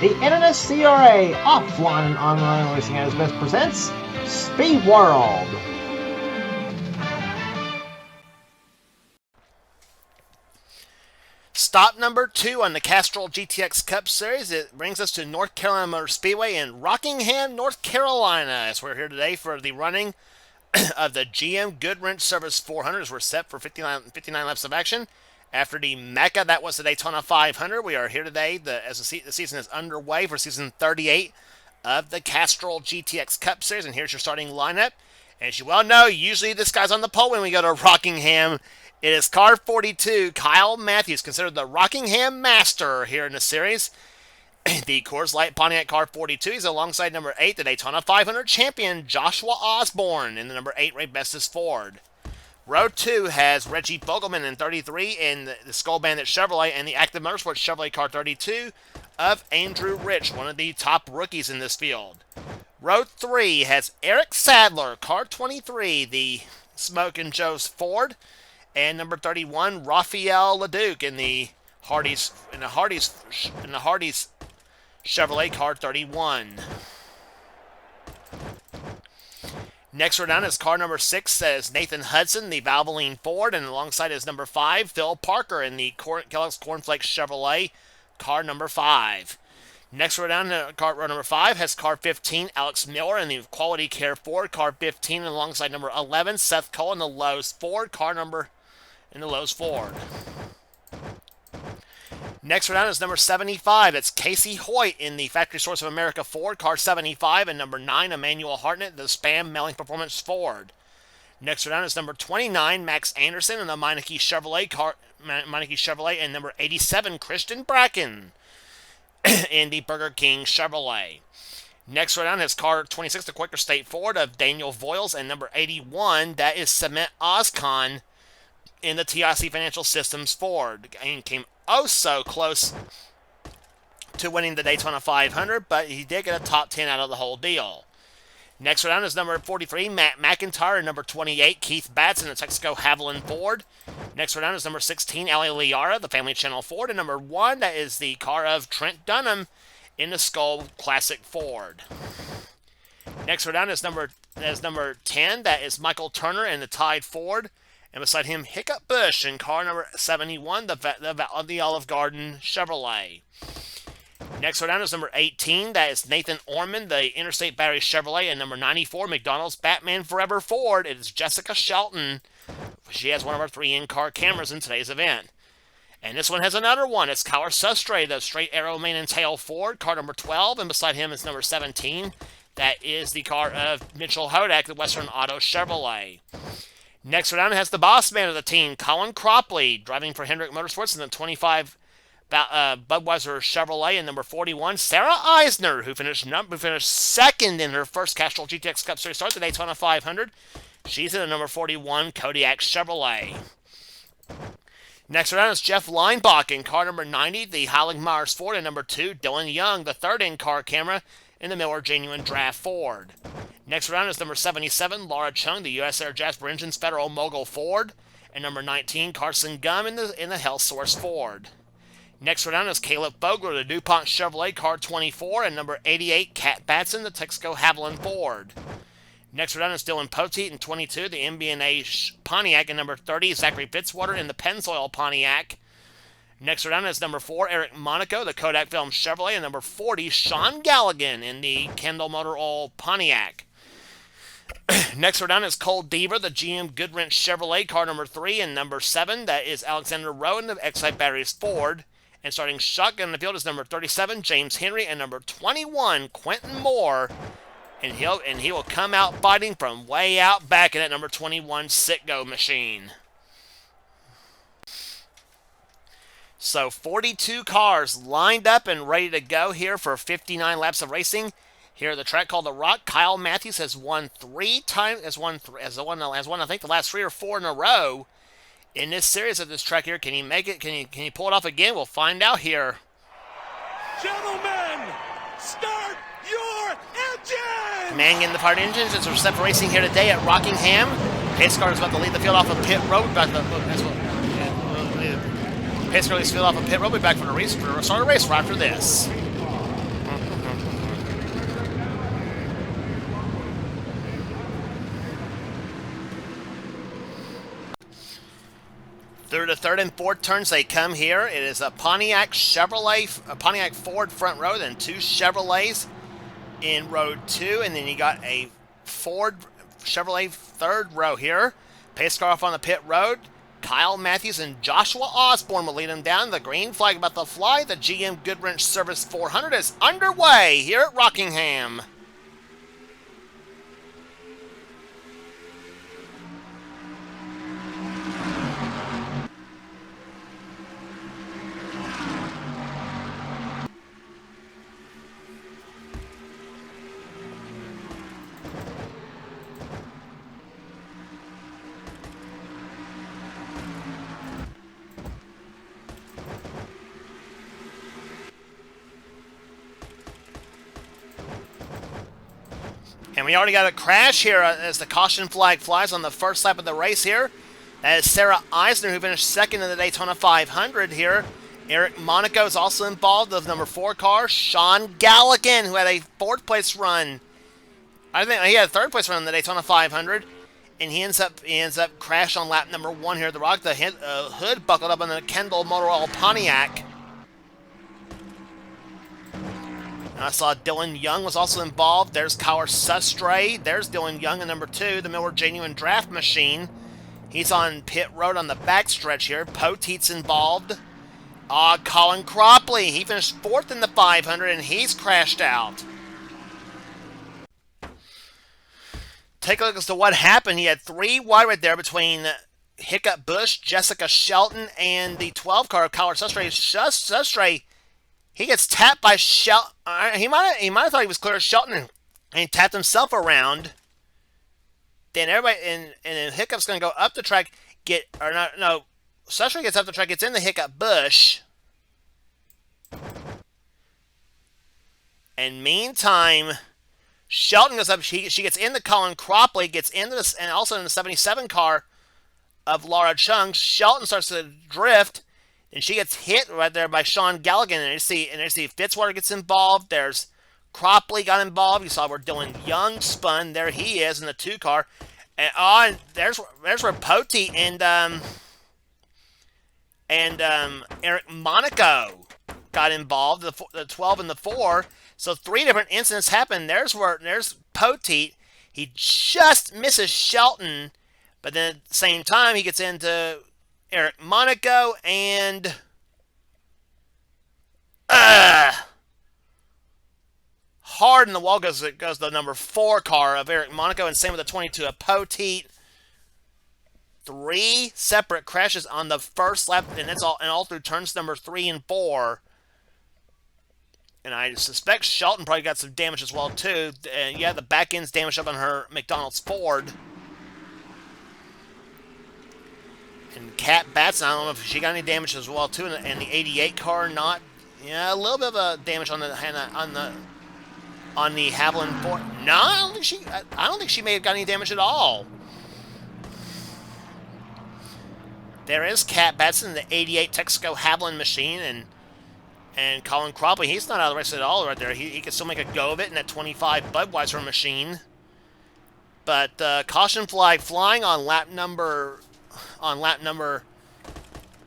the NNSCRA Offline and Online Racing at its best presents Speed World. Stop number 2 on the Castrol GTX Cup Series. It brings us to North Carolina Motor Speedway in Rockingham, North Carolina. As we're here today for the running of the GM Goodwrench Service 400s. We're set for 59 laps of action. After the Mecca, that was the Daytona 500. We are here today as the season is underway for season 38 of the Castrol GTX Cup Series. And here's your starting lineup. As you well know, usually this guy's on the pole when we go to Rockingham. It is car 42, Kyle Matthews, considered the Rockingham master here in the series. The Coors Light Pontiac car 42 is alongside number 8, the Daytona 500 champion, Joshua Osborne, in the number 8 Ray Bestis Ford. Row 2 has Reggie Fogelman in 33 in the Skull Bandit Chevrolet and the Active Motorsports Chevrolet car 32 of Andrew Rich, one of the top rookies in this field. Row 3 has Eric Sadler, car 23, the Smoke and Joe's Ford, and number 31, Raphael LeDuc in the Hardee's Chevrolet car 31. Next we're down is car number 6, says Nathan Hudson, the Valvoline Ford, and alongside is number 5, Phil Parker in the Kellogg's Cornflakes Chevrolet, car number 5. Next we're down to car number 5, has car 15, Alex Miller in the Quality Care Ford, car 15, and alongside number 11, Seth Cole in the Lowe's Ford, in the Lowe's Ford. Next we're down is number 75. It's Casey Hoyt in the Factory Source of America Ford, car 75, and number 9, Emmanuel Hartnett, the Spam Mailing Performance Ford. Next we're down is number 29, Max Anderson in the Meineke Chevrolet, and number 87, Christian Bracken in the Burger King Chevrolet. Next we're down is car 26, the Quaker State Ford of Daniel Voiles, and number 81, that is Cement Oscon in the TIC Financial Systems Ford. And came oh so close to winning the Daytona 500, but he did get a top 10 out of the whole deal. Next round is number 43, Matt McIntyre, and number 28, Keith Batts in the Texaco Haviland Ford. Next round is number 16, Ali Liara, the Family Channel Ford, and number 1, that is the car of Trent Dunham in the Skull Classic Ford. Next round is number 10, that is Michael Turner in the Tide Ford. And beside him, Hiccup Bush in car number 71, the Olive Garden Chevrolet. Next one down is number 18. That is Nathan Orman, the Interstate Battery Chevrolet. And number 94, McDonald's Batman Forever Ford. It is Jessica Shelton. She has one of our 3 in-car cameras in today's event. And this one has another one. It's Kyler Sustre, the Straight Arrow Mane and Tail Ford, car number 12. And beside him is number 17. That is the car of Mitchell Hodak, the Western Auto Chevrolet. Next round has the boss man of the team, Colin Cropley, driving for Hendrick Motorsports in the 25 Budweiser Chevrolet, and number 41, Sarah Eisner, who finished second in her first Castrol GTX Cup Series start, the Daytona 500. She's in the number 41 Kodiak Chevrolet. Next round is Jeff Leinbach in car number 90, the Highland Myers Ford, and number 2, Dylan Young, the third in-car camera in the Miller Genuine Draft Ford. Next round is number 77, Laura Chung, the U.S. Air Jasper Engines Federal Mogul Ford. And number 19, Carson Gum in the Health Source Ford. Next round is Caleb Fogler, the DuPont Chevrolet car 24. And number 88, Kat Batson, the Texaco Haviland Ford. Next round is Dylan Poteet in 22, the MB&A Pontiac. And number 30, Zachary Fitzwater in the Pennzoil Pontiac. Next round is number 4, Eric Monaco, the Kodak Film Chevrolet. And number 40, Sean Galligan in the Kendall Motor Oil Pontiac. Next we're down is Cole Deaver, the GM Goodwrench Chevrolet, car number 3, and number 7, that is Alexander Rowe in the Excite Batteries Ford. And starting shotgun in the field is number 37, James Henry, and number 21, Quentin Moore. And he will come out fighting from way out back in that number 21 Citgo machine. So 42 cars lined up and ready to go here for 59 laps of racing. Here at the track called The Rock, Kyle Matthews has won 3 times, has won I think the last 3 or 4 in a row in this series at this track here. Can he make it? Can he pull it off again? We'll find out here. Gentlemen, start your engine! Man getting the part engines as we're set for racing here today at Rockingham. Pace car is about to lead the field off of pit road. Pace car leads the field off of pit road. We'll be back for the start of the race right after this. Through the third and fourth turns they come here. It is a Pontiac Ford front row, then 2 Chevrolets in row 2, and then you got a Ford Chevrolet third row here. Pace car off on the pit road. Kyle Matthews and Joshua Osborne will lead them down. The green flag about to fly. The GM Goodwrench Service 400 is underway here at Rockingham. And we already got a crash here as the caution flag flies on the first lap of the race here. That is Sarah Eisner, who finished second in the Daytona 500 here. Eric Monaco is also involved of number 4 car. Sean Galligan, who had a 4th place run. I think he had a 3rd place run in the Daytona 500. And he ends up crashed on lap number 1 here at the Rock. The hood buckled up on the Kendall Motor Oil Pontiac. I saw Dylan Young was also involved. There's Kyle Sustray. There's Dylan Young in number 2, the Miller Genuine Draft Machine. He's on pit road on the backstretch here. Poteet's involved. Colin Cropley. He finished 4th in the 500, and he's crashed out. Take a look as to what happened. He had 3 wide right there between Hiccup Bush, Jessica Shelton, and the 12 car of Kyle Sustray. Sustray, he gets tapped by Shelton. He might have thought he was clear of Shelton, and he tapped himself around. Then everybody and Hiccup's going to go up the track. Sustray gets up the track, gets in the Hiccup Bush. And meantime, Shelton goes up. She gets in the Colin Cropley, gets into this, and also in the 77 car of Laura Chung. Shelton starts to drift. And she gets hit right there by Sean Galligan. And you see Fitzwater gets involved. There's Cropley got involved. You saw where Dylan Young spun. There he is in the 2 car. And there's where Poteet and Eric Monaco got involved. The 12 and the 4. So 3 different incidents happened. There's Poteet. He just misses Shelton, but then at the same time he gets into Eric Monaco and hard in the wall goes the number 4 car of Eric Monaco, and same with the 22 of Poteet. 3 separate crashes on the first lap, and it's all through turns number 3 and 4. And I suspect Shelton probably got some damage as well too. Yeah, the back end's damaged up on her McDonald's Ford. And Kat Batson, I don't know if she got any damage as well too, and the 88 car not. Yeah, a little bit of a damage on the Haviland Ford. No, I don't think she may have got any damage at all. There is Kat Batson, the 88 Texaco Haviland machine, and Colin Cropley. He's not out of the race at all right there. He can still make a go of it in that 25 Budweiser machine. But caution flag flying on lap number. At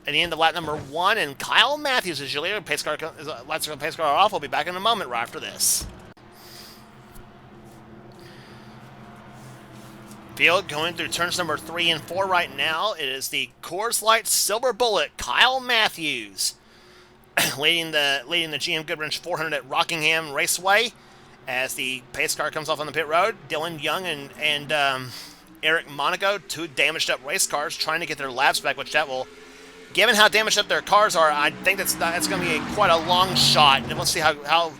the end of lap number 1, and Kyle Matthews is your leader. Pace car off. We'll be back in a moment right after this. Field going through turns number 3 and 4 right now. It is the Coors Light Silver Bullet, Kyle Matthews, leading the GM Goodwrench 400 at Rockingham Raceway as the pace car comes off on the pit road. Dylan Young and Eric Monaco, 2 damaged up race cars, trying to get their laps back, which that will, given how damaged up their cars are, I think that's going to be quite a long shot. And we'll see how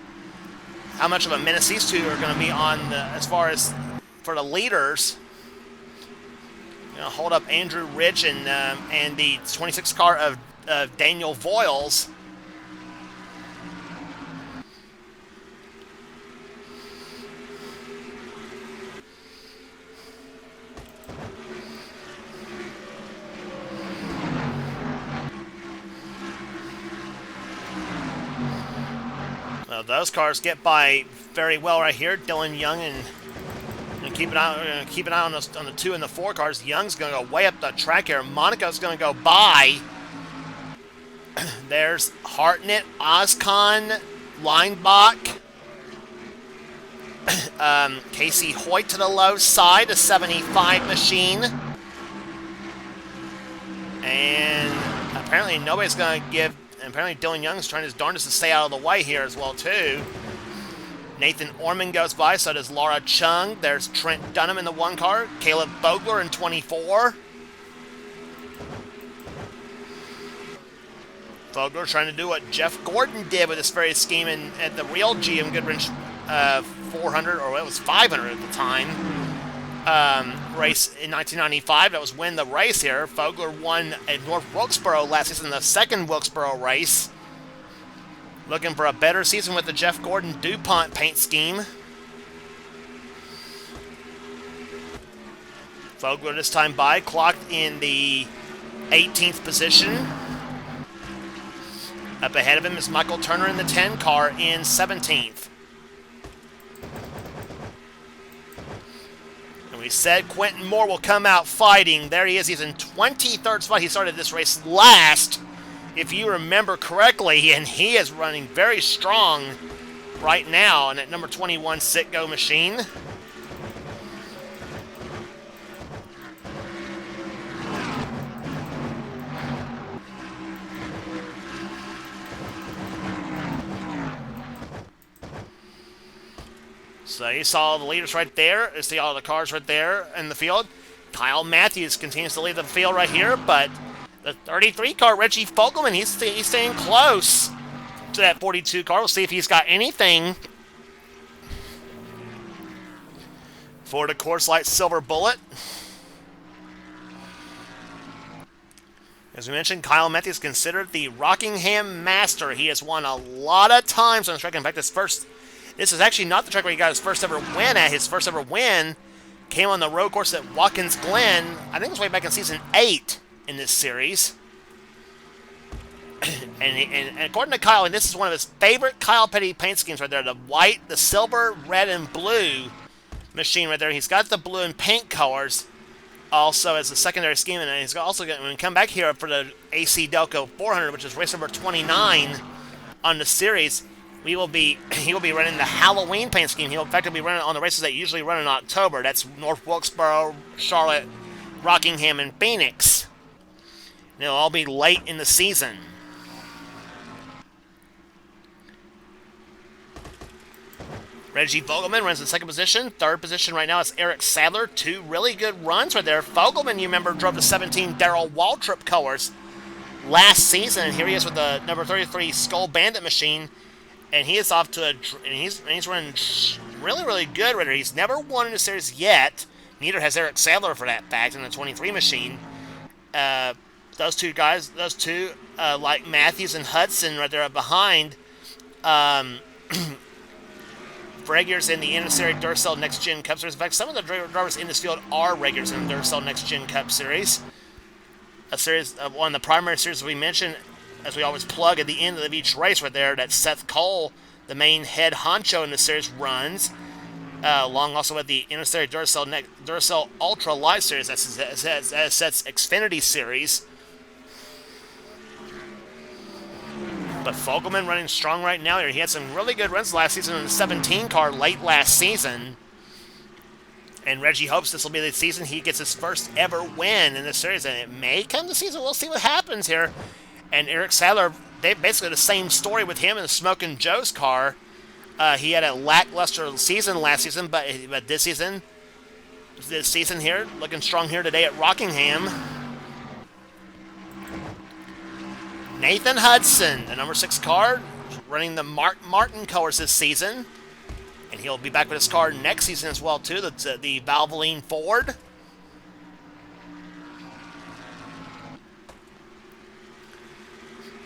much of a menace these 2 are going to be on as far as for the leaders. Hold up Andrew Rich and the 26 car of Daniel Voiles. Those cars get by very well right here. Dylan Young and keep an eye on the 2 and the 4 cars. Young's going to go way up the track here. Monaco's going to go by. There's Hartnett, Oscon, Leinbach. Casey Hoyt to the low side, a 75 machine. And apparently nobody's going to give... Apparently Dylan Young's trying his darndest to stay out of the way here as well, too. Nathan Orman goes by, so does Laura Chung. There's Trent Dunham in the 1 car. Caleb Vogler in 24. Vogler trying to do what Jeff Gordon did with this very scheme at the real GM Goodwrench 400, or it was 500 at the time, race in 1995. That was win the race here. Vogler won at North Wilkesboro last season, the second Wilkesboro race. Looking for a better season with the Jeff Gordon DuPont paint scheme. Vogler this time by, clocked in the 18th position. Up ahead of him is Michael Turner in the 10 car in 17th. And we said Quentin Moore will come out fighting. There he is. He's in 23rd spot. He started this race last, if you remember correctly, and he is running very strong right now in that number 21 Citgo machine. So you saw the leaders right there. You see all the cars right there in the field. Kyle Matthews continues to lead the field right here, but the 33 car, Reggie Fogelman, he's staying close to that 42 car. We'll see if he's got anything for the Coors Light Silver Bullet. As we mentioned, Kyle Matthews is considered the Rockingham Master. He has won a lot of times on the track. In fact, this is actually not the track where he got his first ever win at. His first ever win came on the road course at Watkins Glen. I think it was way back in season 8 in this series. and according to Kyle, and this is one of his favorite Kyle Petty paint schemes right there, the white, the silver, red, and blue machine right there. He's got the blue and pink colors also as a secondary scheme, and he's also going to come back here for the AC Delco 400, which is race number 29 on the series. He will be running the Halloween paint scheme. He'll effectively be running on the races that usually run in October. That's North Wilkesboro, Charlotte, Rockingham, and Phoenix. And it'll all be late in the season. Reggie Fogelman runs in second position. Third position right now is Eric Sadler. 2 really good runs right there. Fogelman, you remember, drove the 17 Darrell Waltrip colors last season. And here he is with the number 33 Skull Bandit machine. And he is off to and he's running really, really good right here. He's never won in the series yet. Neither has Eric Sadler, for that fact, in the 23 machine. Those two guys, like Matthews and Hudson right there up behind. Regulars in the NNSCRA Duracell Next Gen Cup Series. In fact, some of the drivers in this field are regulars in the Duracell Next Gen Cup Series. A series of one of the primary series we mentioned, as we always plug at the end of each race right there, that Seth Cole, the main head honcho in the series, runs. Along also with the NNSCRA Duracell Ultra Light Series, that's Seth's Xfinity Series. But Fogelman running strong right now here. He had some really good runs last season in the 17 car late last season. And Reggie hopes this will be the season he gets his first ever win in this series. And it may come this season. We'll see what happens here. And Eric Sadler, they basically the same story with him in the Smokin' Joe's car. He had a lackluster season last season, but this season here, looking strong here today at Rockingham. Nathan Hudson, the number 6 car, running the Mark Martin colors this season. And he'll be back with his car next season as well, too. That's the Valvoline Ford.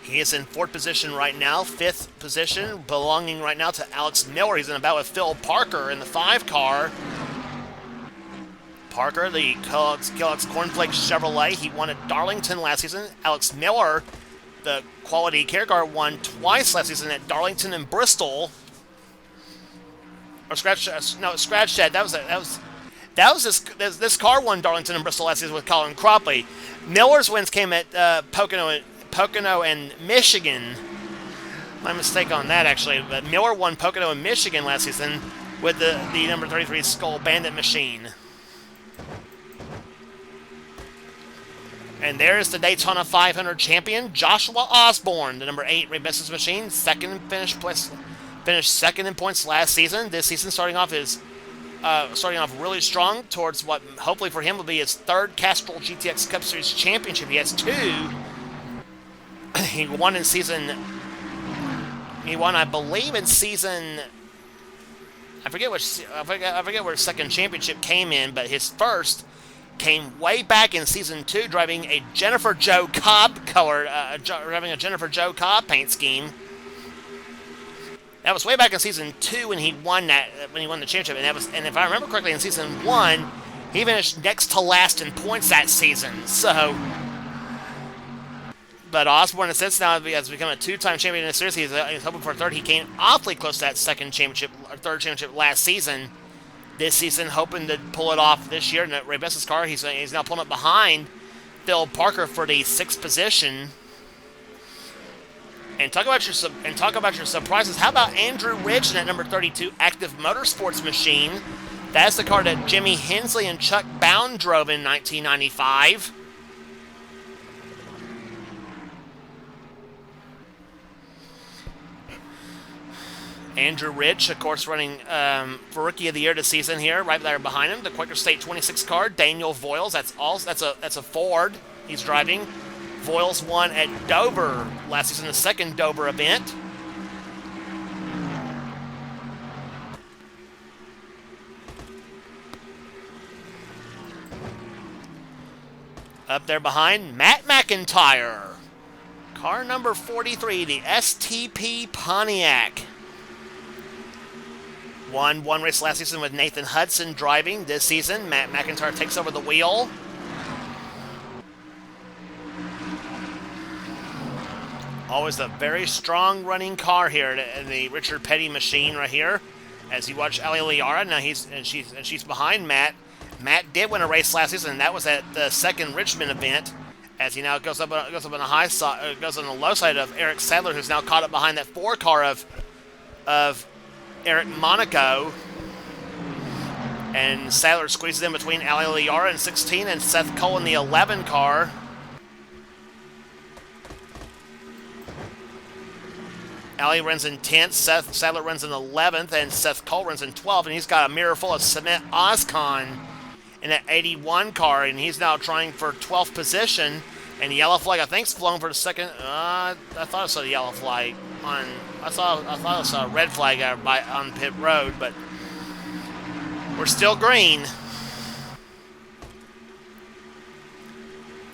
He is in 4th position right now. 5th position belonging right now to Alex Miller. He's in a battle with Phil Parker in the 5 car. Parker, the Kellogg's Cornflakes Chevrolet. He won at Darlington last season. Alex Miller, the Quality Care Car, won twice last season at Darlington and Bristol. Or Scratch Shed. That was That was this car won Darlington and Bristol last season with Colin Cropley. Miller's wins came at Pocono and Michigan. My mistake on that, actually. But Miller won Pocono and Michigan last season with the number 33 Skull Bandit machine. And there's the Daytona 500 champion, Joshua Osborne, the number 8 Rebus's machine, finished second in points last season. This season starting off really strong towards what hopefully for him will be his third Castrol GTX Cup Series championship. He has 2. He won, I believe, in season. I forget where his second championship came in, but his first came way back in season 2, driving a Jennifer Jo Cobb paint scheme. That was way back in season 2 when he won the championship, and if I remember correctly, in season 1, he finished next to last in points that season. So, but Osborne, in a sense, now has become a 2-time champion in the series. He's hoping for a third. He came awfully close to that third championship last season. This season, hoping to pull it off this year in Ray Bess's car. He's now pulling up behind Phil Parker for the 6th position. And talk about your surprises. How about Andrew Ridge in that number 32 Active Motorsports machine? That's the car that Jimmy Hensley and Chuck Bound drove in 1995. Andrew Ridge, of course, running for Rookie of the Year this season here, right there behind him. The Quaker State 26 car, Daniel Voiles. That's a Ford he's driving. Voiles won at Dover last season, the second Dover event. Up there behind, Matt McIntyre. Car number 43, the STP Pontiac. Won one race last season with Nathan Hudson driving. This season, Matt McIntyre takes over the wheel. Always a very strong running car here in the Richard Petty machine right here. As you watch Ali Liara, now she's behind Matt. Matt did win a race last season, and that was at the second Richmond event. As he now goes up on the high side, goes on the low side of Eric Sadler, who's now caught up behind that 4 car of Eric Monaco. And Sadler squeezes in between Ali Liara in 16 and Seth Cole in the 11 car. Ali runs in 10th, Seth Sadler runs in 11th, and Seth Cole runs in 12th, and he's got a mirror full of Cement Oscon in that 81 car, and he's now trying for 12th position. And the yellow flag, I think, is flown for the second. I thought I saw the yellow flag on. I thought I saw a red flag on pit road, but we're still green.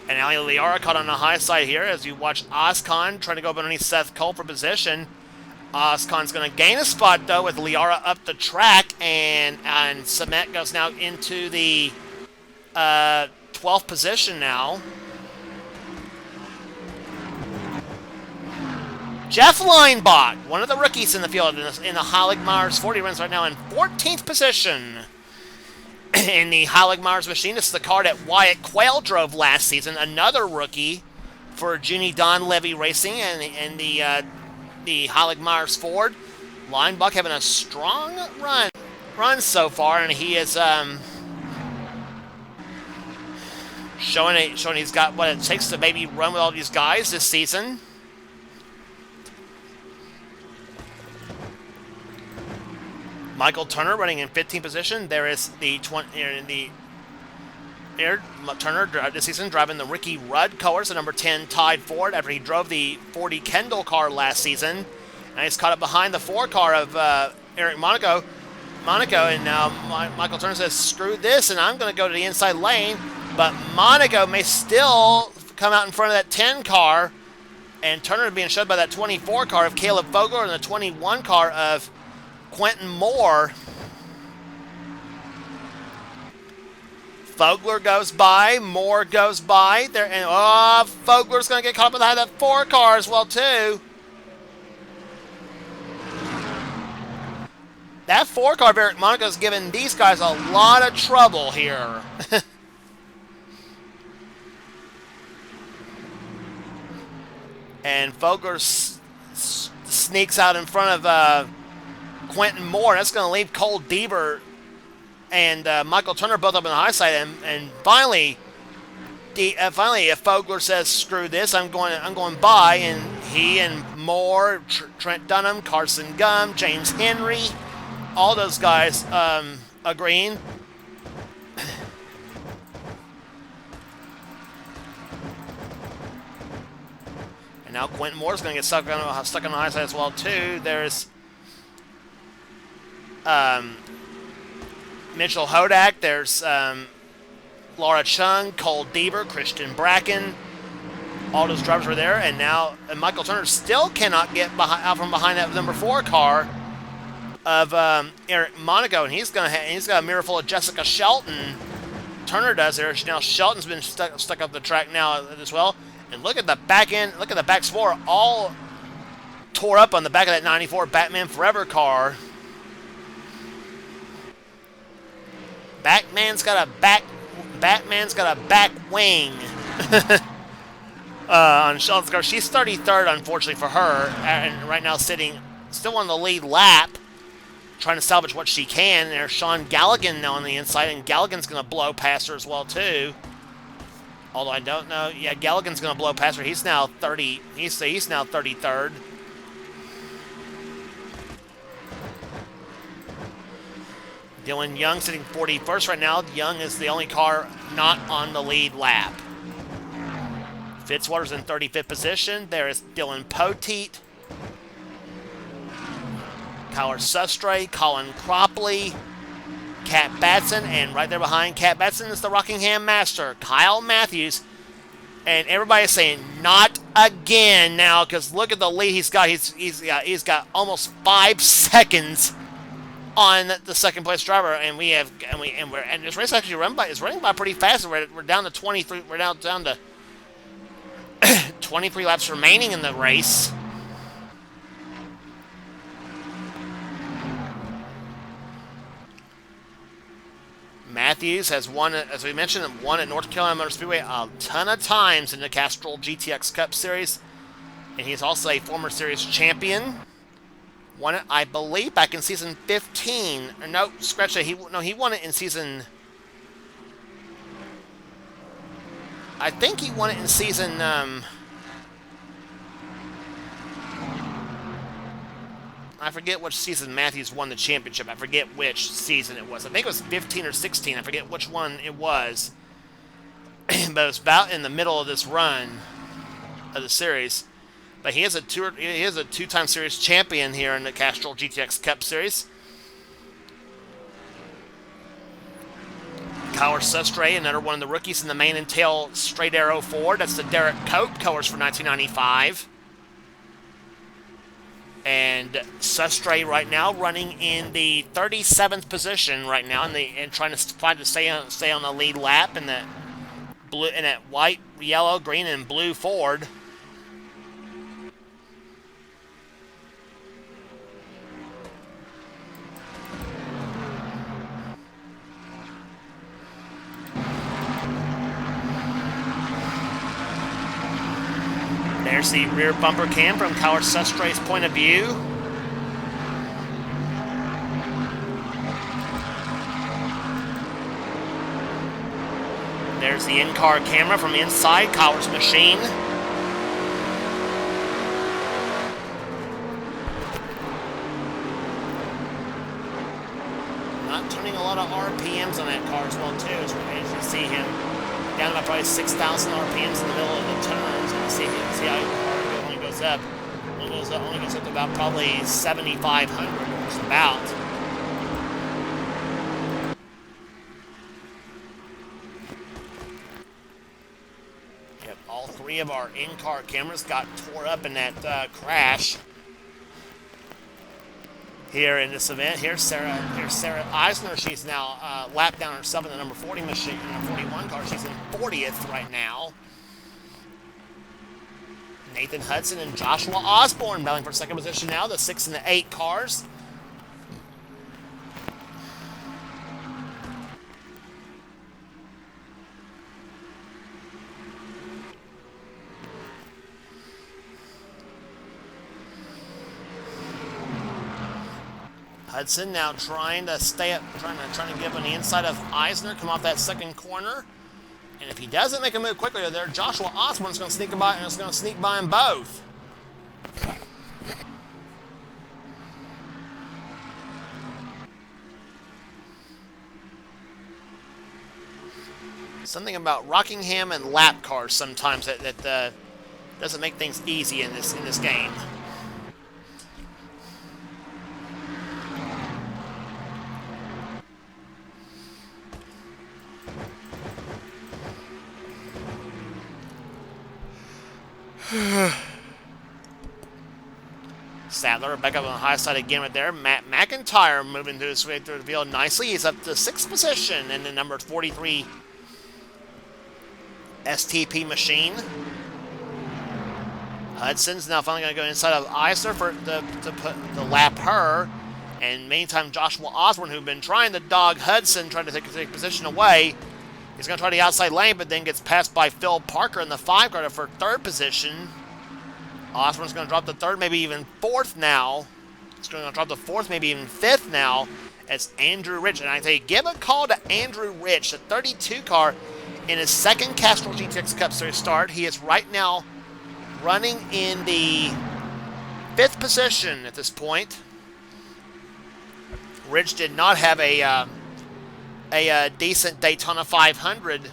And Ali Liara caught on the high side here as you watch Oscon trying to go underneath Seth Cole for position. Oscon's going to gain a spot, though, with Liara up the track, and Cement goes now into the 12th position now. Jeff Leinbach, one of the rookies in the field in the Heilig Myers 40 runs right now in 14th position. In the Heilig Myers machine, this is the car that Wyatt Quayle drove last season, another rookie for Junie Don Levy Racing and the Heilig Myers Ford. Leinbach having a strong run so far, and he is showing he's got what it takes to maybe run with all these guys this season. Michael Turner running in 15th position. There is Turner this season driving the Ricky Rudd colors, the number 10 Tide Ford, after he drove the 40 Kendall car last season. And he's caught up behind the 4 car of Eric Monaco, and now Michael Turner says, screw this, and I'm going to go to the inside lane. But Monaco may still come out in front of that 10 car, and Turner being shoved by that 24 car of Caleb Vogler and the 21 car of Quentin Moore. Vogler goes by, Moore goes by there, and Vogler's going to get caught up behind that 4 car as well too. That 4 car of Eric Monaco's giving these guys a lot of trouble here. And Fogler sneaks out in front of Quentin Moore. That's going to leave Cole Deaver and Michael Turner both up on the high side. And finally, if Fogler says, "Screw this, I'm going by," and he and Moore, Trent Dunham, Carson Gum, James Henry, all those guys agreeing. And now Quentin Moore's going to get stuck on the high side as well too. There's Mitchell Hodak. There's Laura Chung, Cole Deaver, Christian Bracken. All those drivers were there, and now Michael Turner still cannot get out from behind that number 4 car of Eric Monaco, and he's got a mirror full of Jessica Shelton. Turner does there. Now Shelton's been stuck up the track now as well. And look at the back end. Look at the back spoiler, all tore up on the back of that '94 Batman Forever car. Batman's got a back wing on Shelton's car. She's 33rd, unfortunately for her, and right now sitting still on the lead lap, trying to salvage what she can. There's Sean Galligan now on the inside, and Galligan's going to blow past her as well too. Although I don't know. Yeah, Galligan's going to blow past her. He's now 30. He's now 33rd. Dylan Young sitting 41st right now. Young is the only car not on the lead lap. Fitzwater's in 35th position. There is Dylan Poteet, Kyler Sustre, Colin Cropley, Cat Batson, and right there behind Cat Batson is the Rockingham Master, Kyle Matthews. And everybody's saying, not again now, because look at the lead he's got. He's got almost 5 seconds on the second place driver, and this race actually running by pretty fast. We're down to 23. We're down to 23 laps remaining in the race. Matthews has won, as we mentioned, won at North Carolina Motor Speedway a ton of times in the Castrol GTX Cup Series, and he's also a former series champion. Won it, I believe, back in season 15. No, scratch that. He won it in season. I think he won it in season. I forget which season Matthews won the championship. I forget which season it was. I think it was 15 or 16. I forget which one it was. But it was about in the middle of this run of the series. But he is a two-time series champion here in the Castrol GTX Cup Series. Kyler Sustre, another one of the rookies in the main and tail straight arrow Ford. That's the Derek Cope colors for 1995. And Sustre right now running in the 37th position right now, and trying to stay on the lead lap in that white, yellow, green, and blue Ford. There's the rear bumper cam from Kyler Sustre's point of view. There's the in-car camera from inside Kyler's machine. Not turning a lot of RPMs on that car as well too, as you see him down about probably 6,000 RPMs in the middle of the turns. And see how it only goes up. Only goes up to about probably 7,500, just about. Yep, all 3 of our in-car cameras got tore up in that crash. Here in this event, here's Sarah Eisner. She's now lapped down herself in the number 40 machine, in the 41 car. She's in 40th right now. Nathan Hudson and Joshua Osborne battling for second position now, the 6 and the 8 cars. Hudson now trying to stay up, trying to get on the inside of Eisner, come off that second corner. And if he doesn't make a move quickly there, Joshua Osborne's going to sneak by, and it's going to sneak by them both. Something about Rockingham and lap cars sometimes that doesn't make things easy in this game. Sadler back up on the high side again right there. Matt McIntyre moving through his way through the field nicely. He's up to 6th position in the number 43 STP machine. Hudson's now finally going to go inside of Eisner to lap her. And meantime, Joshua Osborne, who's been trying to dog Hudson, trying to take position away, he's going to try the outside lane, but then gets passed by Phil Parker in the 5 car for 3rd position. Osborne's going to drop to 3rd, maybe even 4th now. He's going to drop to 4th, maybe even 5th now. It's Andrew Rich. And I tell you, give a call to Andrew Rich, the 32 car, in his 2nd Castrol GTX Cup Series start. He is right now running in the 5th position at this point. Rich did not have a decent Daytona 500,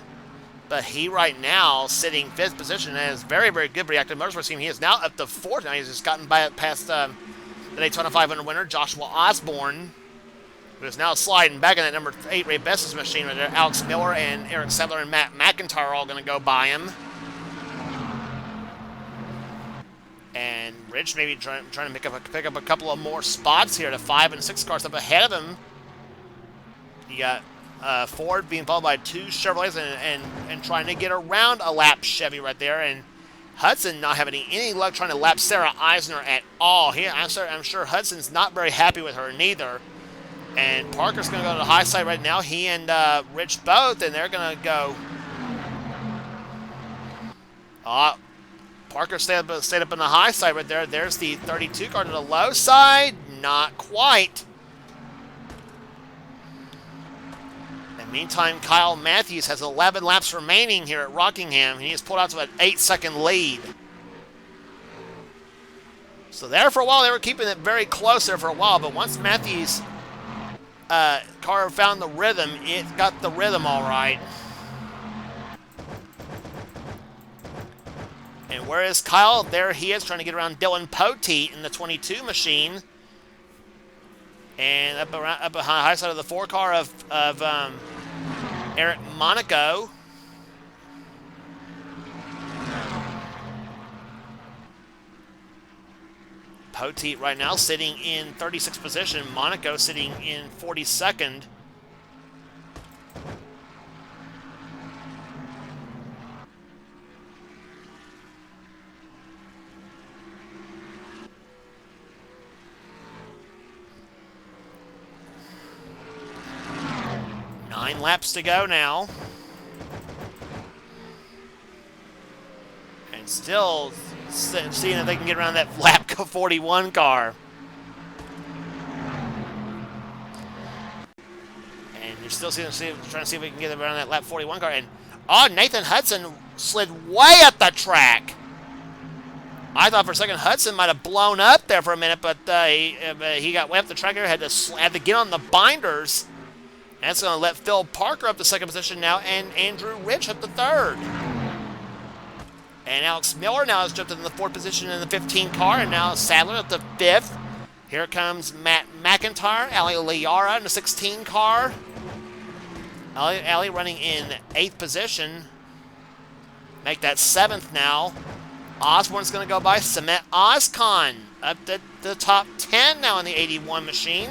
but he right now sitting 5th position and is very, very good reactive motorsports team. He is now up to 4th. Now he's just gotten past the Daytona 500 winner, Joshua Osborne, who is now sliding back in that number 8 Ray Best's machine right there. Alex Miller and Eric Sadler and Matt McIntyre are all going to go by him. And Rich maybe trying to pick up a couple of more spots here to 5 and 6 cars up ahead of him. You got Ford being followed by 2 Chevrolets and trying to get around a lap Chevy right there. And Hudson not having any luck trying to lap Sarah Eisner at all. I'm sure Hudson's not very happy with her neither. And Parker's going to go to the high side right now. He and Rich both, and they're going to go. Parker stayed up on the high side right there. There's the 32 car to the low side. Not quite. In the meantime, Kyle Matthews has 11 laps remaining here at Rockingham. He has pulled out to an 8-second lead. So there for a while, they were keeping it very close there for a while. But once Matthews' car found the rhythm, it got the rhythm all right. And where is Kyle? There he is trying to get around Dylan Poteet in the 22 machine. And up behind the high side of the 4 car of Eric Monaco. Poteet right now sitting in 36th position. Monaco sitting in 42nd. Nine laps to go now. And still seeing if they can get around that lap 41 car. And you're still trying to see if we can get around that lap 41 car. And Nathan Hudson slid way up the track. I thought for a second Hudson might have blown up there for a minute, but he got way up the track here. Had to get on the binders. That's going to let Phil Parker up to 2nd position now, and Andrew Rich up to 3rd. And Alex Miller now has jumped into the 4th position in the 15 car, and now Sadler up to 5th. Here comes Matt McIntyre, Ali Liara in the 16 car. Ali running in 8th position. Make that 7th now. Osborne's going to go by Samet Ozkan up to the top 10 now in the 81 machine.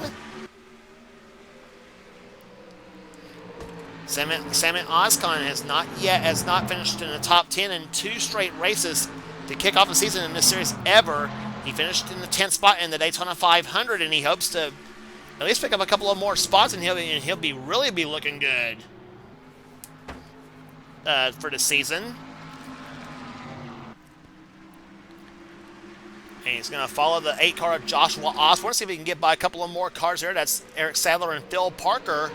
Samet Ozkan has not finished in the top 10 in 2 straight races to kick off the season in this series ever. He finished in the 10th spot in the Daytona 500, and he hopes to at least pick up a couple of more spots, and he'll really be looking good for the season. And he's going to follow the 8 car of Joshua Osborne. See if he can get by a couple of more cars here. That's Eric Sadler and Phil Parker.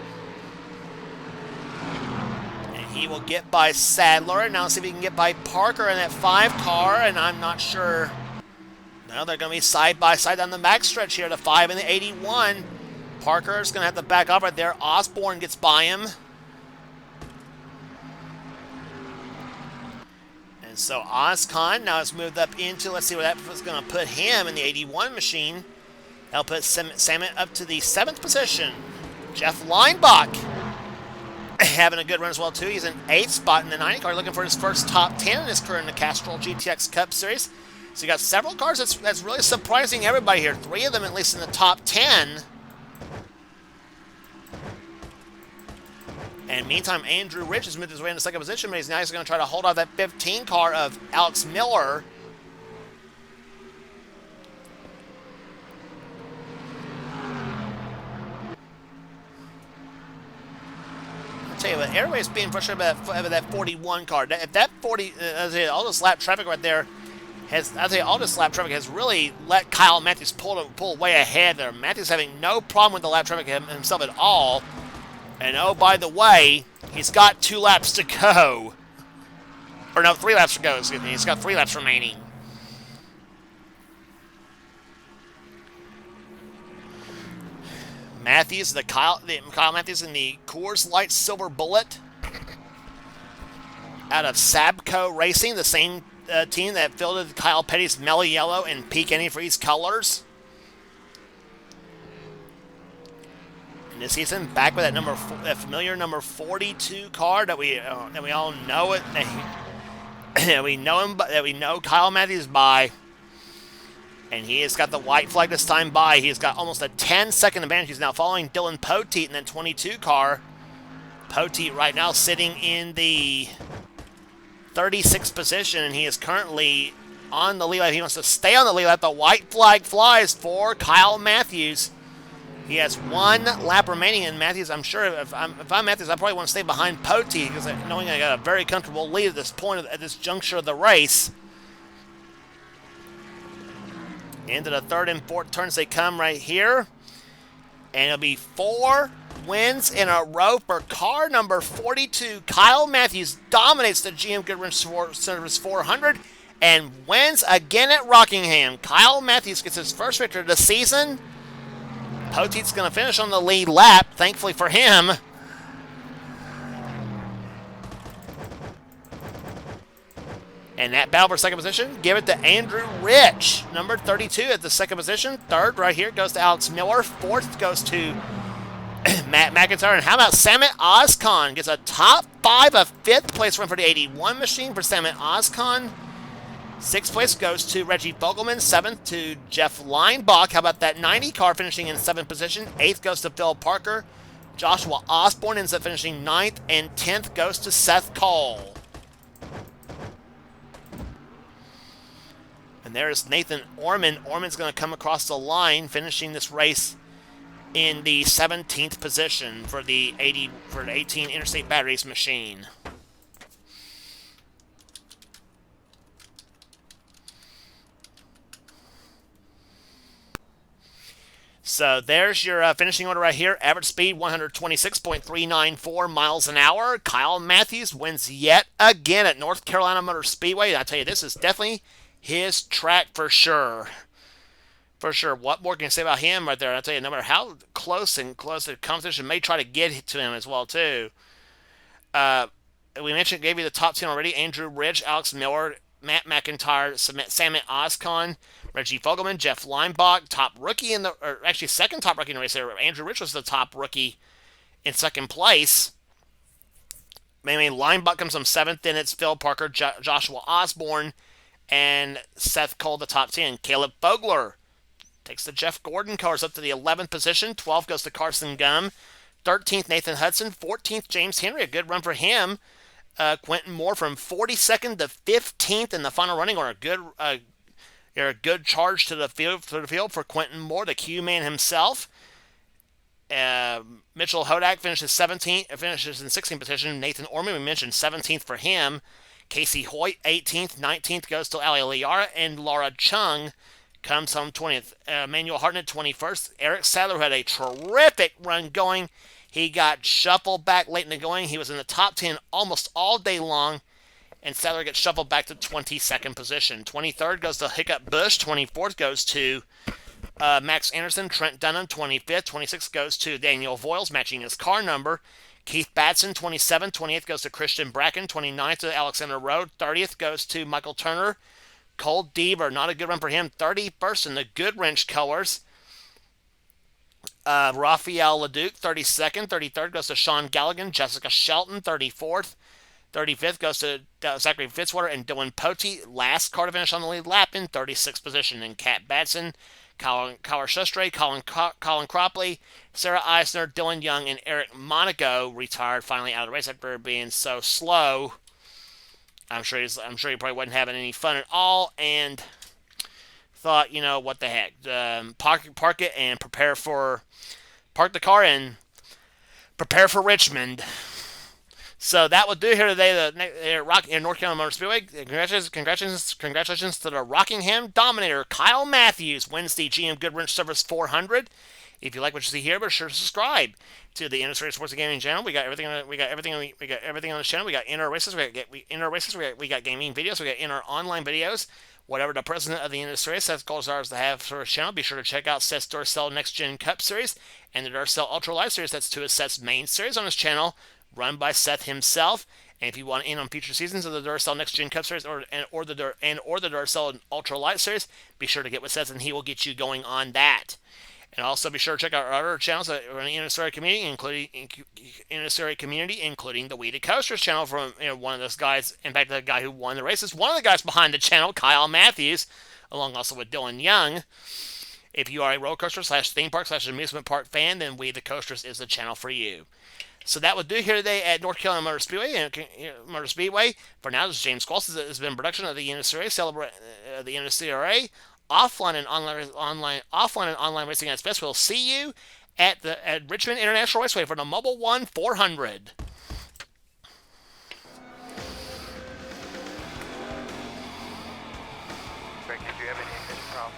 And he will get by Sadler. Now let's see if he can get by Parker in that 5 car. And I'm not sure. No, they're going to be side by side down the backstretch here. The 5 and the 81. Parker is going to have to back off right there. Osborne gets by him. So Ozcon now has moved up into, let's see where that was going to put him in the 81 machine. That'll put Samet up to the 7th position. Jeff Leinbach having a good run as well, too. He's in 8th spot in the 90 car, looking for his first top 10 in his career in the Castrol GTX Cup Series. So you got several cars that's really surprising everybody here. 3 of them at least in the top 10. And meantime, Andrew Rich has moved his way into 2nd position, but he's going to try to hold off that 15 car of Alex Miller. I'll tell you what, everybody's being frustrated about that 41 car. If that 40, all this lap traffic right there all this lap traffic has really let Kyle Matthews pull way ahead there. Matthews having no problem with the lap traffic himself at all. And oh, by the way, he's got 2 laps to go. Or no, 3 laps to go, excuse me. He's got 3 laps remaining. Matthews, Kyle Matthews in the Coors Light Silver Bullet. Out of Sabco Racing, the same team that fielded Kyle Petty's Mellow Yellow and Peak Antifreeze colors. This season, back with that familiar number 42 car that we all know it. That we know him, that we know Kyle Matthews by, and he has got the white flag this time by. He's got almost a 10-second advantage. He's now following Dylan Poteet in that 22 car. Poteet right now sitting in the 36th position, and he is currently on the lead lap. He wants to stay on the lead lap. The white flag flies for Kyle Matthews. He has 1 lap remaining, and Matthews, I'm sure if I'm Matthews, I probably want to stay behind Poteet because knowing I got a very comfortable lead at this point, at this juncture of the race. Into the 3rd and 4th turns they come right here. And it'll be 4 wins in a row for car number 42. Kyle Matthews dominates the GM Goodwrench Service 400 and wins again at Rockingham. Kyle Matthews gets his first victory of the season. Poteet's going to finish on the lead lap, thankfully for him. And that battle for 2nd position, give it to Andrew Rich, number 32 at the 2nd position. 3rd right here goes to Alex Miller. 4th goes to Matt McIntyre. And how about Samet Ozcon? Gets a top 5 of 5th place run for the 81 machine for Samet Ozcon. 6th place goes to Reggie Fogelman. 7th to Jeff Leinbach. How about that 90 car finishing in 7th position? 8th goes to Phil Parker. Joshua Osborne ends up finishing 9th. And 10th goes to Seth Cole. And there's Nathan Orman. Orman's going to come across the line, finishing this race in the 17th position for the 18 Interstate Batteries machine. So there's your finishing order right here. Average speed, 126.394 miles an hour. Kyle Matthews wins yet again at North Carolina Motor Speedway. I tell you, this is definitely his track for sure. For sure. What more can you say about him right there? I tell you, no matter how close the competition may try to get to him as well, too. We mentioned, gave you the top 10 already. Andrew Rich, Alex Miller, Matt McIntyre, Samet Ozcon, Reggie Fogelman, Jeff Leinbach, top rookie second top rookie in the race there. Andrew Rich was the top rookie in 2nd place. Maybe Leinbach comes from 7th, then it's Phil Parker, Joshua Osborne, and Seth Cole, the top 10. Caleb Fogler takes the Jeff Gordon cars up to the 11th position. 12th goes to Carson Gum. 13th, Nathan Hudson. 14th, James Henry. A good run for him. Quentin Moore from 42nd to 15th in the final running, or a good charge to the field for Quentin Moore, the Q man himself. Mitchell Hodak finishes in 16th position. Nathan Orman, we mentioned 17th for him. Casey Hoyt, 18th. 19th goes to Ali Liara, and Laura Chung comes home 20th. Emmanuel Hartnett 21st. Eric Sadler had a terrific run going. He got shuffled back late in the going. He was in the top 10 almost all day long, and Sadler gets shuffled back to 22nd position. 23rd goes to Hiccup Bush. 24th goes to Max Anderson. Trent Dunham 25th. 26th goes to Daniel Voiles, matching his car number. Keith Batson 27th. 28th goes to Christian Bracken. 29th to Alexander Rowe. 30th goes to Michael Turner. Cole Deaver, not a good run for him. 31st in the Goodwrench colors. Raphael Leduc, 32nd. 33rd goes to Sean Galligan. Jessica Shelton, 34th. 35th goes to Zachary Fitzwater and Dylan Pote. Last car to finish on the lead lap in 36th position. And Kat Batson, Colin Shustre, Colin Cropley, Sarah Eisner, Dylan Young, and Eric Monaco retired finally out of the race after being so slow. I'm sure he probably wasn't having any fun at all, and thought, what the heck, park it and park the car and prepare for Richmond. So that will do here today in North Carolina Motor Speedway. Congratulations to the Rockingham Dominator, Kyle Matthews, wins the GM Goodwrench Service 400. If you like what you see here, be sure to subscribe to the NNSCRA Sports and Gaming channel. We got everything on the channel. We got inner races. We got gaming videos. We got inner online videos. Whatever the president of the NNSCRA sets goals are to have for his channel, be sure to check out Seth's Duracell Next Gen Cup Series and the Duracell Ultra Light Series. That's two of Seth's main series on his channel, run by Seth himself. And if you want in on future seasons of the Duracell Next Gen Cup Series or the Duracell Ultra Light Series, be sure to get with Seth and he will get you going on that. And also be sure to check out our other channels that are in the NNSCRA community, including the Weeded Coasters channel from one of those guys. In fact, the guy who won the race is one of the guys behind the channel, Kyle Matthews, along also with Dylan Young. If you are a roller coaster / theme park / amusement park fan, then Weeded Coasters is the channel for you. So that will do here today at North Carolina Motor Speedway. For now, this is James Qualls. This has been a production of the NNSCRA. Offline and online racing at its best. We'll see you at Richmond International Raceway for the Mobile One 400. Frank, did you have any problem?